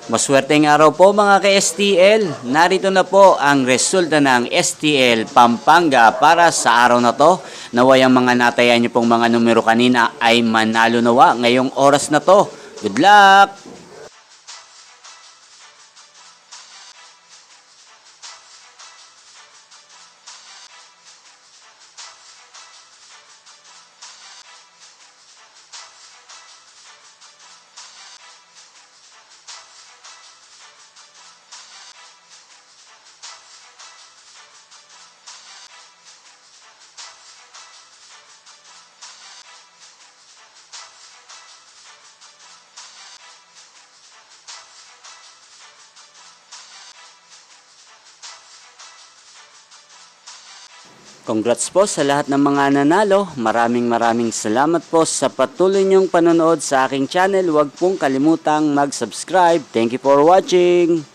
Maswerteng araw po mga ka-STL. Narito na po ang resulta ng STL Pampanga para sa araw na to. Naway ang mga natayan niyo pong mga numero kanina ay manalo nawa ngayong oras na to. Good luck! Congrats po sa lahat ng mga nanalo. Maraming salamat po sa patuloy niyong panonood sa aking channel. Huwag pong kalimutang mag-subscribe. Thank you for watching.